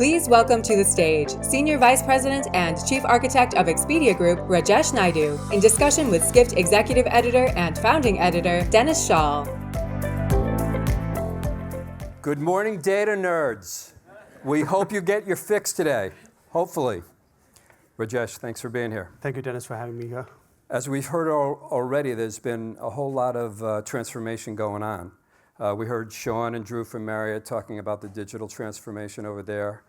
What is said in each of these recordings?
Please welcome to the stage Senior Vice President and Chief Architect of Expedia Group, Rajesh Naidu, in discussion with Skift Executive Editor and Founding Editor, Dennis Schaal. Good morning, data nerds. We hope you get your fix today, hopefully. Rajesh, thanks for being here. Thank you, Dennis, for having me here. As we've heard already, there's been a whole lot of transformation going on. We heard Sean and Drew from Marriott talking about the digital transformation over there.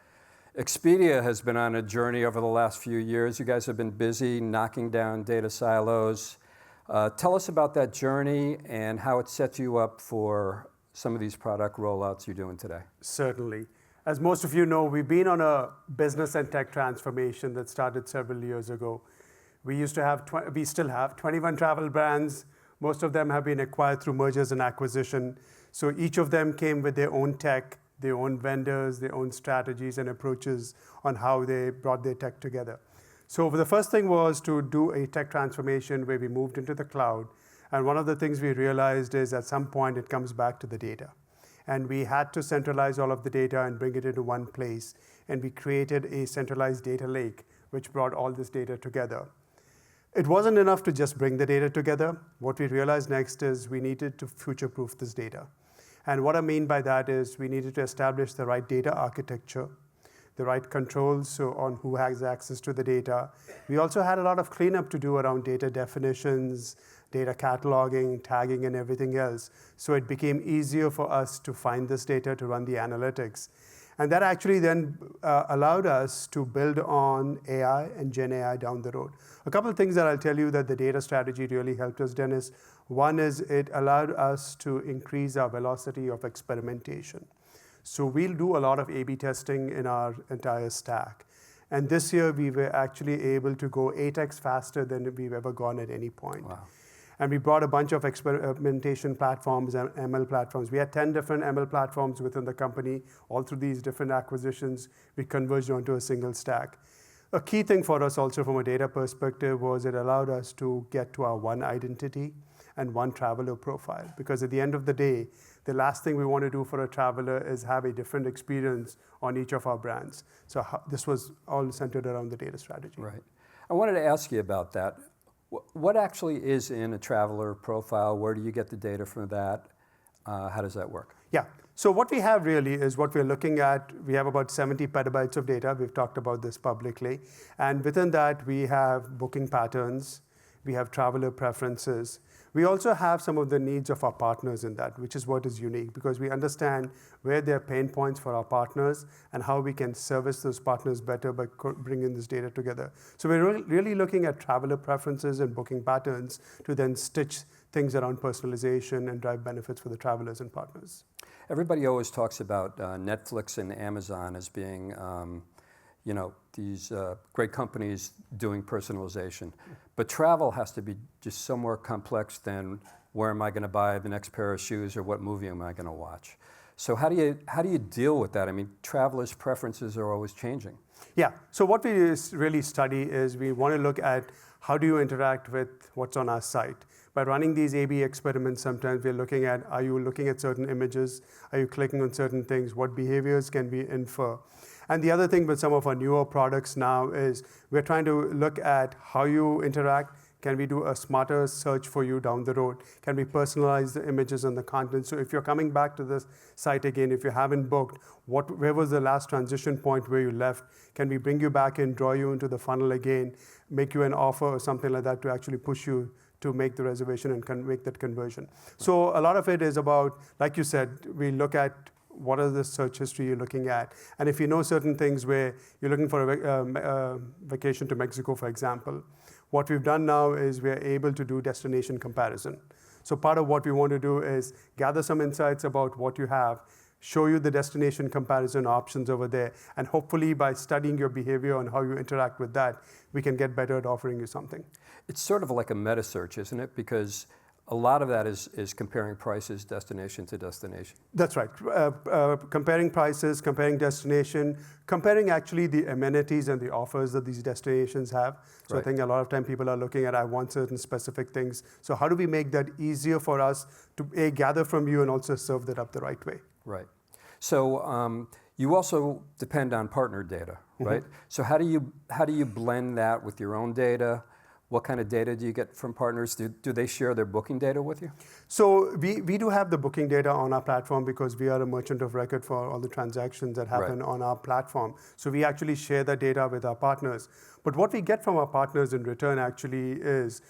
Expedia has been on a journey over the last few years. You guys have been busy knocking down data silos. Tell us about that journey and how it sets you up for some of these product rollouts you're doing today. Certainly. As most of you know, we've been on a business and tech transformation that started several years ago. We still have 21 travel brands. Most of them have been acquired through mergers and acquisition. So each of them came with their own tech, their own vendors, their own strategies and approaches on how they brought their tech together. So the first thing was to do a tech transformation where we moved into the cloud. And one of the things we realized is at some point it comes back to the data. And we had to centralize all of the data and bring it into one place. And we created a centralized data lake, which brought all this data together. It wasn't enough to just bring the data together. What we realized next is we needed to future-proof this data. And what I mean by that is we needed to establish the right data architecture, the right controls on who has access to the data. We also had a lot of cleanup to do around data definitions, data cataloging, tagging, and everything else. So it became easier for us to find this data, to run the analytics. And that actually then allowed us to build on AI and Gen AI down the road. A couple of things that I'll tell you that the data strategy really helped us, Dennis. One is it allowed us to increase our velocity of experimentation. So we'll do a lot of A/B testing in our entire stack. And this year we were actually able to go 8x faster than we've ever gone at any point. Wow. And we brought a bunch of experimentation platforms and ML platforms. We had 10 different ML platforms within the company. All through these different acquisitions, we converged onto a single stack. A key thing for us also from a data perspective was it allowed us to get to our one identity and one traveler profile. Because at the end of the day, the last thing we want to do for a traveler is have a different experience on each of our brands. So this was all centered around the data strategy. Right. I wanted to ask you about that. What actually is in a traveler profile? Where do you get the data from that? How does that work? Yeah. So what we have really is what we're looking at. We have about 70 petabytes of data. We've talked about this publicly. And within that, we have booking patterns. We have traveler preferences. We also have some of the needs of our partners in that, which is what is unique, because we understand where there are pain points for our partners and how we can service those partners better by bringing this data together. So we're really looking at traveler preferences and booking patterns to then stitch things around personalization and drive benefits for the travelers and partners. Everybody always talks about Netflix and Amazon as being these great companies doing personalization. But travel has to be just so more complex than where am I going to buy the next pair of shoes or what movie am I going to watch. So how do you deal with that? I mean, travelers' preferences are always changing. Yeah, so what we really study is we want to look at how do you interact with what's on our site. By running these A/B experiments, sometimes we're looking at, are you looking at certain images? Are you clicking on certain things? What behaviors can we infer? And the other thing with some of our newer products now is we're trying to look at how you interact. Can we do a smarter search for you down the road? Can we personalize the images and the content? So if you're coming back to this site again, if you haven't booked, where was the last transition point where you left? Can we bring you back in, draw you into the funnel again, make you an offer or something like that to actually push you to make the reservation and make that conversion? So a lot of it is about, like you said, we look at what are the search history you're looking at. And if you know certain things where you're looking for a vacation to Mexico, for example, what we've done now is we're able to do destination comparison. So part of what we want to do is gather some insights about what you have, show you the destination comparison options over there, and hopefully by studying your behavior and how you interact with that, we can get better at offering you something. It's sort of like a meta search, isn't it? Because a lot of that is comparing prices destination to destination. That's right. Comparing prices, comparing destination, comparing actually the amenities and the offers that these destinations have. So right. I think a lot of time people are looking at, I want certain specific things. So how do we make that easier for us to gather from you and also serve that up the right way? Right. So You also depend on partner data, right? So how do you blend that with your own data? What kind of data do you get from partners? Do they share their booking data with you? So we do have the booking data on our platform because we are a merchant of record for all the transactions that happen on our platform. So we actually share that data with our partners. But what we get from our partners in return actually is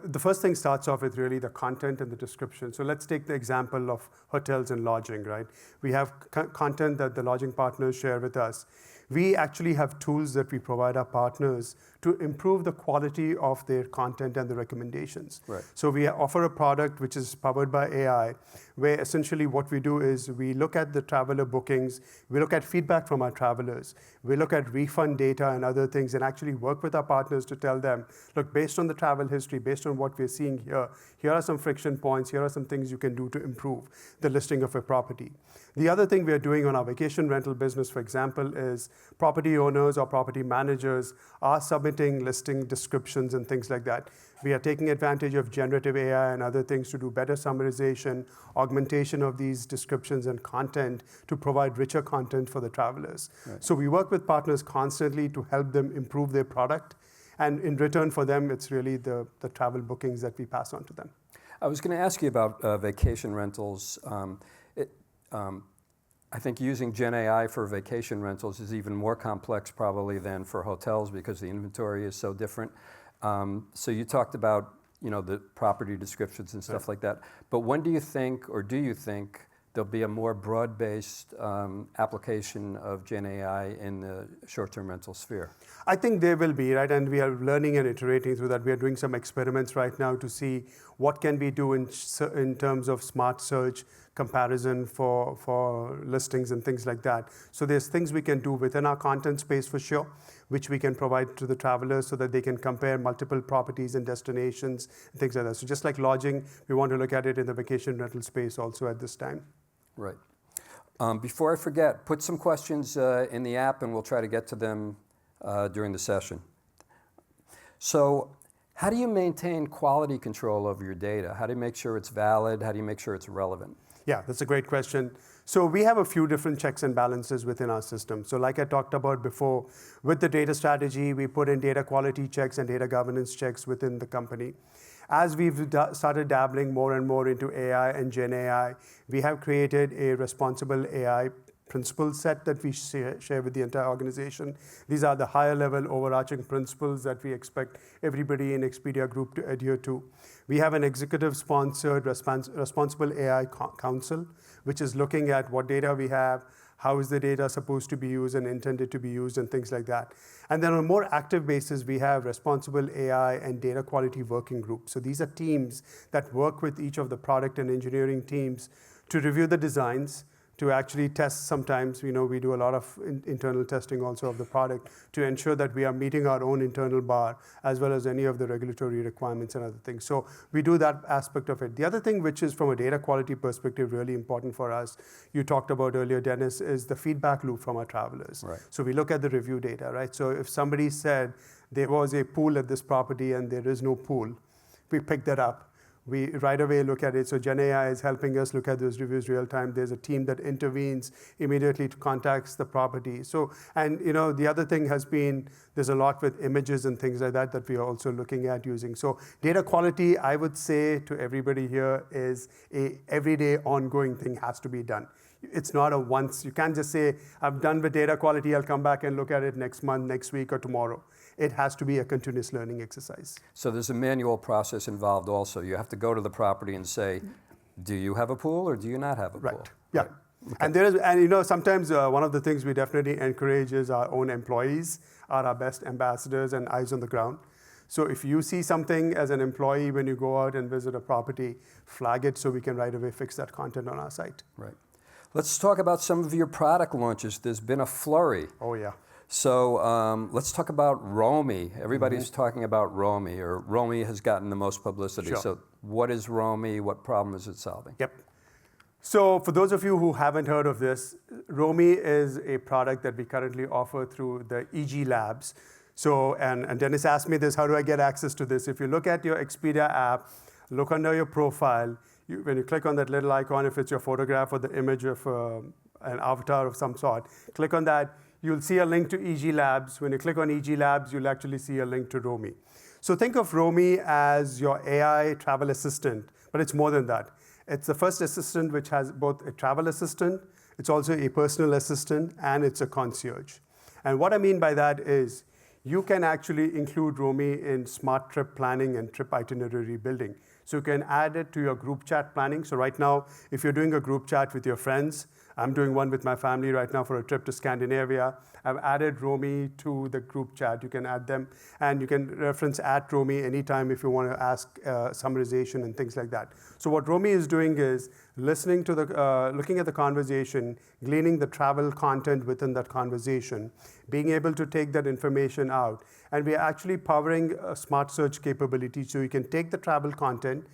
the first thing starts off with really the content and the description. So let's take the example of hotels and lodging, right? We have content that the lodging partners share with us. We actually have tools that we provide our partners to improve the quality of their content and the recommendations. Right. So we offer a product which is powered by AI, where essentially what we do is we look at the traveler bookings, we look at feedback from our travelers, we look at refund data and other things, and actually work with our partners to tell them, look, based on the travel history, based on what we're seeing here, here are some friction points, here are some things you can do to improve the listing of a property. The other thing we are doing on our vacation rental business, for example, is property owners or property managers are submitting listing descriptions and things like that. We are taking advantage of generative AI and other things to do better summarization, augmentation of these descriptions and content to provide richer content for the travelers. Right. So we work with partners constantly to help them improve their product. And in return for them, it's really the travel bookings that we pass on to them. I was going to ask you about vacation rentals. I think using Gen AI for vacation rentals is even more complex probably than for hotels because the inventory is so different. So you talked about the property descriptions and stuff like that. But when do you think, or do you think, there'll be a more broad-based application of Gen AI in the short-term rental sphere? I think there will be, right? And we are learning and iterating through that. We are doing some experiments right now to see what can we do in terms of smart search comparison for listings and things like that. So there's things we can do within our content space for sure, which we can provide to the travelers so that they can compare multiple properties and destinations and things like that. So just like lodging, we want to look at it in the vacation rental space also at this time. Right. Before I forget, put some questions in the app and we'll try to get to them during the session. So how do you maintain quality control over your data? How do you make sure it's valid? How do you make sure it's relevant? Yeah, that's a great question. So we have a few different checks and balances within our system. So like I talked about before, with the data strategy, we put in data quality checks and data governance checks within the company. As we've started dabbling more and more into AI and Gen AI, we have created a responsible AI principle set that we share with the entire organization. These are the higher level overarching principles that we expect everybody in Expedia Group to adhere to. We have an executive sponsored responsible AI council, which is looking at what data we have, how is the data supposed to be used and intended to be used and things like that. And then on a more active basis, we have responsible AI and data quality working groups. So these are teams that work with each of the product and engineering teams to review the designs, to actually test sometimes. We do a lot of internal testing also of the product to ensure that we are meeting our own internal bar as well as any of the regulatory requirements and other things. So we do that aspect of it. The other thing which is from a data quality perspective really important for us, you talked about earlier, Dennis, is the feedback loop from our travelers. Right. So we look at the review data, right? So if somebody said there was a pool at this property and there is no pool, we pick that up. We right away look at it. So Gen AI is helping us look at those reviews real time. There's a team that intervenes immediately to contacts the property. So, and the other thing has been, there's a lot with images and things like that that we are also looking at using. So data quality, I would say to everybody here, is a everyday ongoing thing, has to be done. It's not a once, you can't just say, I'm done with data quality, I'll come back and look at it next month, next week, or tomorrow. It has to be a continuous learning exercise. So there's a manual process involved also. You have to go to the property and say, do you have a pool or do you not have a pool? Right, yeah. Right. Okay. And sometimes one of the things we definitely encourage is our own employees are our best ambassadors and eyes on the ground. So if you see something as an employee when you go out and visit a property, flag it so we can right away fix that content on our site. Right. Let's talk about some of your product launches. There's been a flurry. Oh, yeah. So let's talk about Romy. Everybody's talking about Romy, or Romy has gotten the most publicity. Sure. So what is Romy? What problem is it solving? Yep. So for those of you who haven't heard of this, Romy is a product that we currently offer through the EG Labs. So, and Dennis asked me this, how do I get access to this? If you look at your Expedia app, look under your profile, when you click on that little icon, if it's your photograph or the image of an avatar of some sort. Click on that. You'll see a link to EG Labs. When you click on EG Labs, you'll actually see a link to Romy. So think of Romy as your AI travel assistant, but it's more than that. It's the first assistant which has both a travel assistant, it's also a personal assistant, and it's a concierge. And what I mean by that is you can actually include Romy in smart trip planning and trip itinerary building. So you can add it to your group chat planning. So right now, if you're doing a group chat with your friends, I'm doing one with my family right now for a trip to Scandinavia. I've added Romy to the group chat. You can add them, and you can reference @Romy anytime if you want to ask summarization and things like that. So what Romy is doing is listening to looking at the conversation, gleaning the travel content within that conversation, being able to take that information out. And we are actually powering a smart search capability, so you can take the travel content,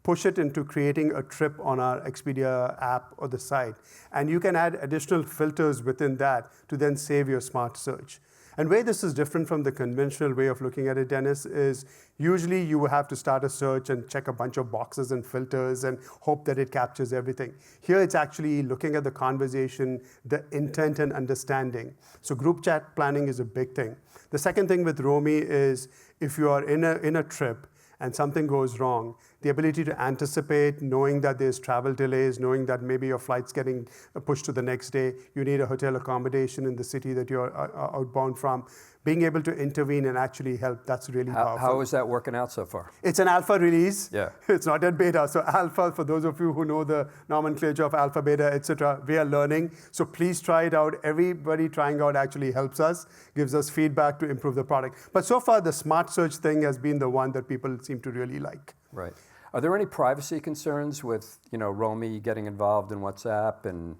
push it into creating a trip on our Expedia app or the site. And you can add additional filters within that to then save your smart search. And where this is different from the conventional way of looking at it, Dennis, is usually you will have to start a search and check a bunch of boxes and filters and hope that it captures everything. Here it's actually looking at the conversation, the intent and understanding. So group chat planning is a big thing. The second thing with Romy is if you are in a trip and something goes wrong, the ability to anticipate, knowing that there's travel delays, knowing that maybe your flight's getting pushed to the next day, you need a hotel accommodation in the city that you're outbound from, being able to intervene and actually help, that's really powerful. How is that working out so far? It's an alpha release. Yeah. It's not yet beta. So alpha, for those of you who know the nomenclature of alpha, beta, etc., we are learning. So please try it out. Everybody trying out actually helps us, gives us feedback to improve the product. But so far, the smart search thing has been the one that people seem to really like. Right. Are there any privacy concerns with, Romy getting involved in WhatsApp and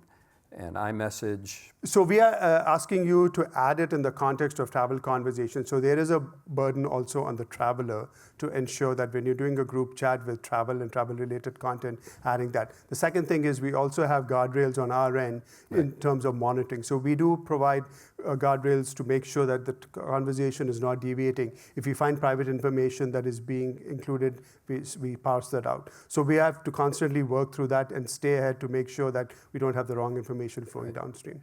iMessage? So we are asking you to add it in the context of travel conversation. So there is a burden also on the traveler to ensure that when you're doing a group chat with travel and travel-related content, adding that. The second thing is we also have guardrails on our end in terms of monitoring. So we do provide guardrails to make sure that the conversation is not deviating. If we find private information that is being included, we parse that out. So we have to constantly work through that and stay ahead to make sure that we don't have the wrong information flowing downstream.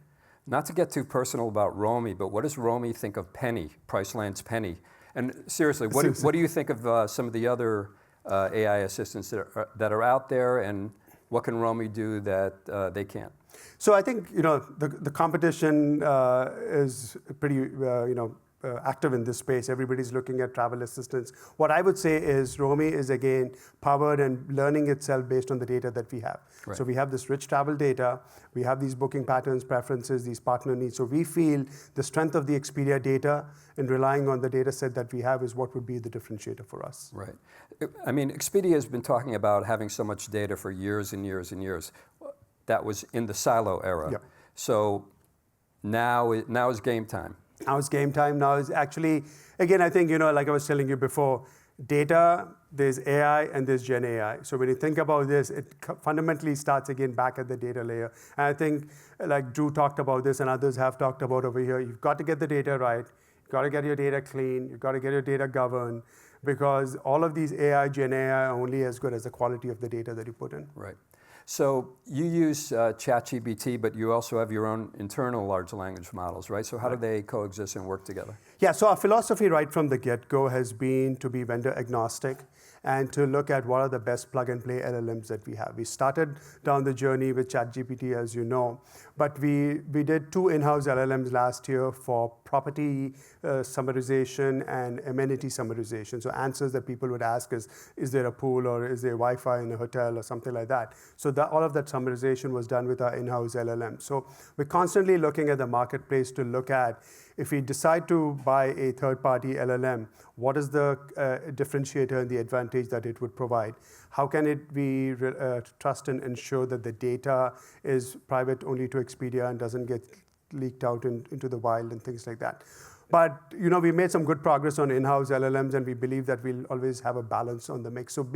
Not to get too personal about Romy, but what does Romy think of Penny, Priceland's Penny? And seriously, what do you think of some of the other AI assistants that are out there, and what can Romy do that they can't? So I think the competition is pretty active in this space. Everybody's looking at travel assistants. What I would say is Romy is again powered and learning itself based on the data that we have. Right. So we have this rich travel data. We have these booking patterns, preferences, these partner needs. So we feel the strength of the Expedia data and relying on the data set that we have is what would be the differentiator for us. Right. I mean, Expedia has been talking about having so much data for years and years and years. That was in the silo era. Yep. So now is game time. Now it's game time. Now is actually, again, I think, like I was telling you before, data, there's AI, and there's Gen AI. So when you think about this, it fundamentally starts again back at the data layer. And I think, like Drew talked about this and others have talked about over here, you've got to get the data right. You've got to get your data clean. You've got to get your data governed, because all of these AI, Gen AI are only as good as the quality of the data that you put in. Right. So you use ChatGPT, but you also have your own internal large language models, right? So how do they coexist and work together? Yeah, so our philosophy right from the get-go has been to be vendor agnostic and to look at what are the best plug-and-play LLMs that we have. We started down the journey with ChatGPT, as you know, but we did 2 in-house LLMs last year for property summarization and amenity summarization. So answers that people would ask is there a pool or is there Wi-Fi in a hotel or something like that? So all of that summarization was done with our in-house LLM. So we're constantly looking at the marketplace to look at, if we decide to buy a third-party LLM, what is the differentiator and the advantage that it would provide? How can it be trust and ensure that the data is private only to Expedia and doesn't get leaked out into the wild and things like that? But we made some good progress on in-house LLMs, and we believe that we'll always have a balance on the mix. So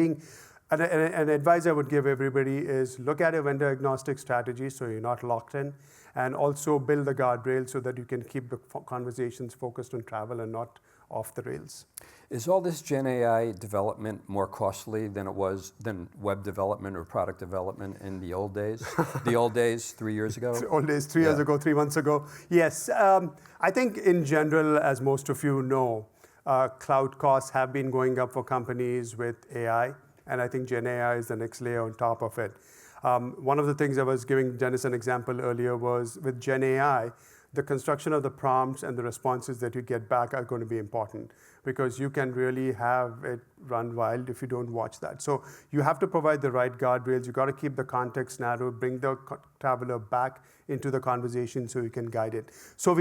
an advice I would give everybody is look at a vendor agnostic strategy so you're not locked in, and also build the guardrails so that you can keep the conversations focused on travel and not off the rails. Is all this Gen AI development more costly than it was than web development or product development in the old days? The old days, 3 years ago? The old days, 3 years ago, 3 months ago. Yes, I think in general, as most of you know, cloud costs have been going up for companies with AI, and I think Gen AI is the next layer on top of it. One of the things I was giving Dennis an example earlier was with Gen AI, the construction of the prompts and the responses that you get back are going to be important, because you can really have it run wild if you don't watch that. So you have to provide the right guardrails. You got to keep the context narrow, bring the traveler back into the conversation so you can guide it. So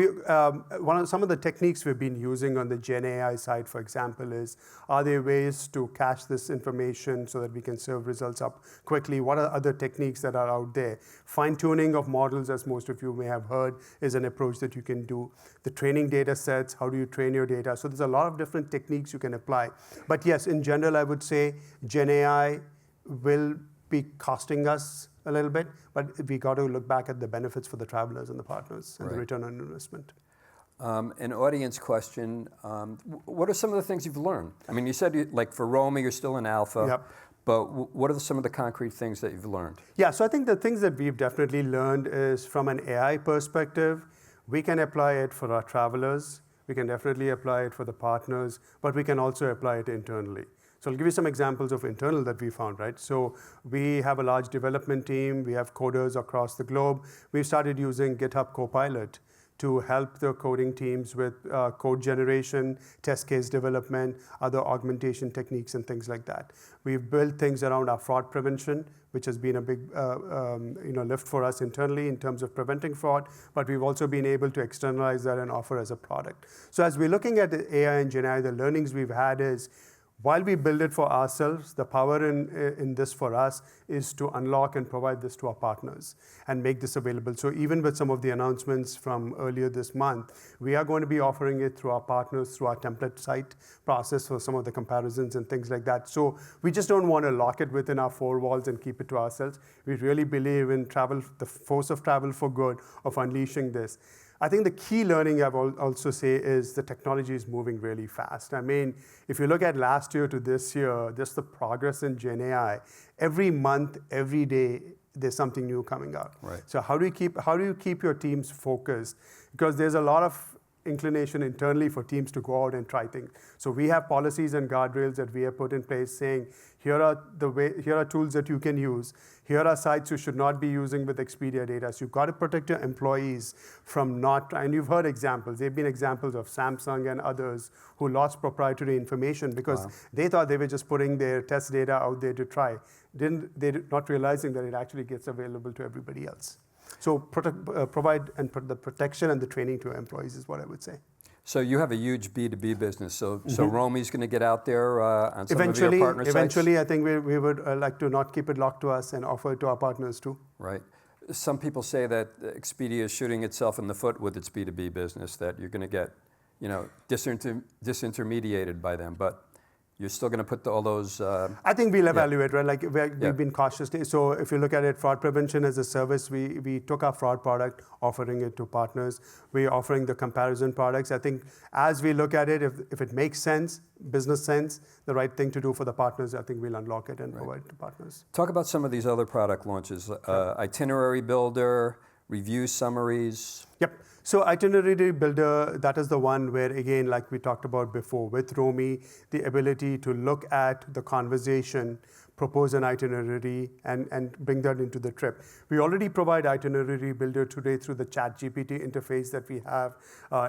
some of the techniques we've been using on the Gen AI side, for example, are there ways to cache this information so that we can serve results up quickly? What are other techniques that are out there? Fine-tuning of models, as most of you may have heard, is an approach that you can do. The training data sets, how do you train your data? So there's a lot of different techniques you can apply. But yes, in general, I would say Gen AI will be costing us a little bit, but we got to look back at the benefits for the travelers and the partners and the return on investment. An audience question, what are some of the things you've learned? I mean, you said, like for Roma, you're still in alpha. Yep. But what are some of the concrete things that you've learned? Yeah, so I think the things that we've definitely learned is from an AI perspective, we can apply it for our travelers, we can definitely apply it for the partners, but we can also apply it internally. So I'll give you some examples of internal that we found, right? So we have a large development team, we have coders across the globe. We've started using GitHub Copilot to help the coding teams with code generation, test case development, other augmentation techniques and things like that. We've built things around our fraud prevention, which has been a big lift for us internally in terms of preventing fraud, but we've also been able to externalize that and offer as a product. So as we're looking at the AI and Gen AI, the learnings we've had is, while we build it for ourselves, the power in this for us is to unlock and provide this to our partners and make this available. So even with some of the announcements from earlier this month, we are going to be offering it through our partners, through our template site process for some of the comparisons and things like that. So we just don't want to lock it within our four walls and keep it to ourselves. We really believe in travel, the force of travel for good, of unleashing this. I think the key learning I will also say is the technology is moving really fast. I mean, if you look at last year to this year, just the progress in Gen AI, every month, every day, there's something new coming out. Right. So how do you keep your teams focused? Because there's a lot of inclination internally for teams to go out and try things. So we have policies and guardrails that we have put in place saying, here are tools that you can use. Here are sites you should not be using with Expedia data. So you've got to protect your employees from and you've heard examples. There have been examples of Samsung and others who lost proprietary information because they thought they were just putting their test data out there to try. They're not realizing that it actually gets available to everybody else. So provide the protection and the training to employees is what I would say. So you have a huge B2B business. So Romy's going to get out there on some of your partner sites? Eventually, I think we would like to not keep it locked to us and offer it to our partners too. Right. Some people say that Expedia is shooting itself in the foot with its B2B business, that you're going to get disintermediated by them. But you're still going to put all those... I think we'll evaluate, right? Like we've been cautious. So if you look at it, fraud prevention as a service, we took our fraud product, offering it to partners. We're offering the comparison products. I think as we look at it, if it makes sense, business sense, the right thing to do for the partners, I think we'll unlock it and provide it to partners. Talk about some of these other product launches. Itinerary Builder, Review Summaries. Yep. So Itinerary Builder, that is the one where, again, like we talked about before, with Romy, the ability to look at the conversation, propose an itinerary, and bring that into the trip. We already provide Itinerary Builder today through the ChatGPT interface that we have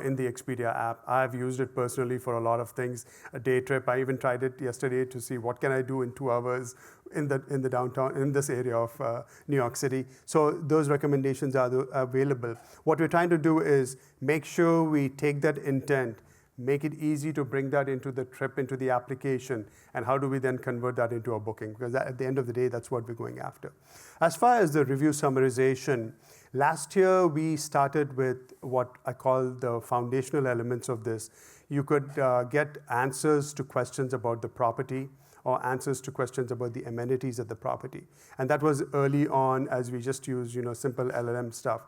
in the Expedia app. I've used it personally for a lot of things. A day trip, I even tried it yesterday to see what can I do in 2 hours in the downtown, in this area of New York City. So those recommendations are available. What we're trying to do is make sure we take that intent, make it easy to bring that into the trip, into the application, and how do we then convert that into a booking? Because at the end of the day, that's what we're going after. As far as the review summarization, last year we started with what I call the foundational elements of this. You could get answers to questions about the property, or answers to questions about the amenities of the property. And that was early on as we just used simple LLM stuff.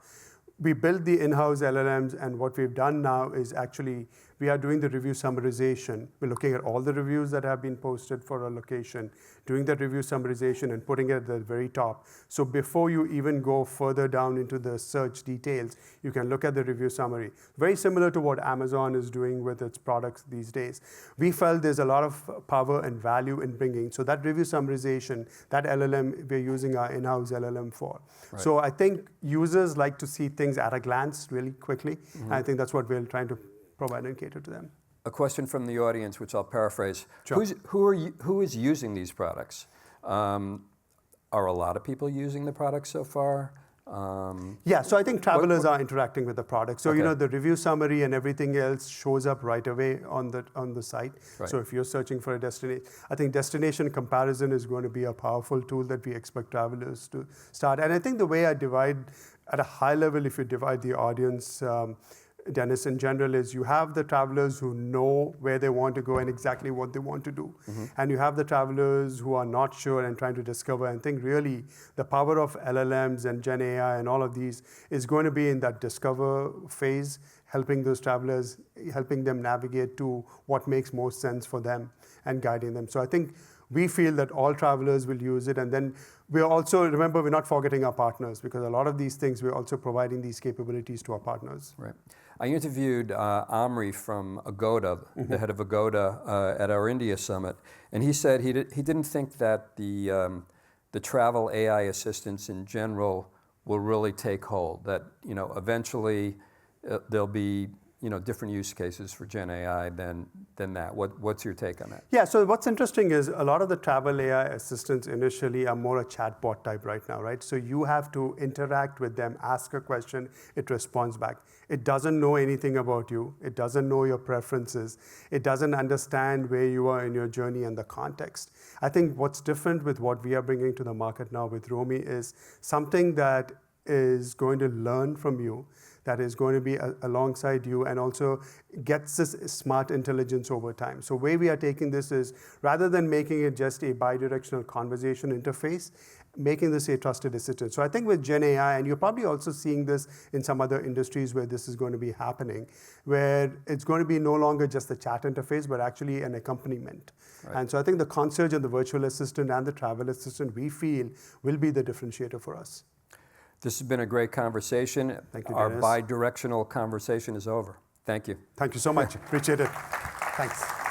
We built the in-house LLMs, and what we've done now is actually we are doing the review summarization. We're looking at all the reviews that have been posted for a location, doing that review summarization and putting it at the very top. So before you even go further down into the search details, you can look at the review summary. Very similar to what Amazon is doing with its products these days. We felt there's a lot of power and value in bringing. So that review summarization, that LLM, we're using our in-house LLM for. Right. So I think users like to see things at a glance really quickly. And I think that's what we're trying to provide and cater to them. A question from the audience, which I'll paraphrase. Sure. Who is using these products? Are a lot of people using the products so far? Yeah, so I think travelers are interacting with the product. So Okay. the review summary and everything else shows up right away on the site. Right. So if you're searching for a destination, I think destination comparison is going to be a powerful tool that we expect travelers to start. And I think the way I divide at a high level, if you divide the audience, Dennis, in general, is you have the travelers who know where they want to go and exactly what they want to do. And you have the travelers who are not sure and trying to discover. And think really the power of LLMs and Gen AI and all of these is going to be in that discover phase, helping those travelers, helping them navigate to what makes most sense for them and guiding them. So I think we feel that all travelers will use it. And then we're also, remember, we're not forgetting our partners, because a lot of these things, we're also providing these capabilities to our partners. Right. I interviewed Omri from Agoda, the head of Agoda, at our India summit, and he said he didn't think that the travel AI assistants in general will really take hold. That eventually there'll be different use cases for Gen AI than that. What's your take on that? Yeah, so what's interesting is a lot of the travel AI assistants initially are more a chatbot type right now, right? So you have to interact with them, ask a question, it responds back. It doesn't know anything about you. It doesn't know your preferences. It doesn't understand where you are in your journey and the context. I think what's different with what we are bringing to the market now with Romy is something that is going to learn from you, that is going to be alongside you and also gets this smart intelligence over time. So where we are taking this is, rather than making it just a bidirectional conversation interface, making this a trusted assistant. So I think with Gen AI, and you're probably also seeing this in some other industries where this is going to be happening, where it's going to be no longer just the chat interface, but actually an accompaniment. Right. And so I think the concierge and the virtual assistant and the travel assistant, we feel, will be the differentiator for us. This has been a great conversation. Thank you, Our Dennis. bi-directional conversation is over. Thank you. Thank you so much. Appreciate it. Thanks.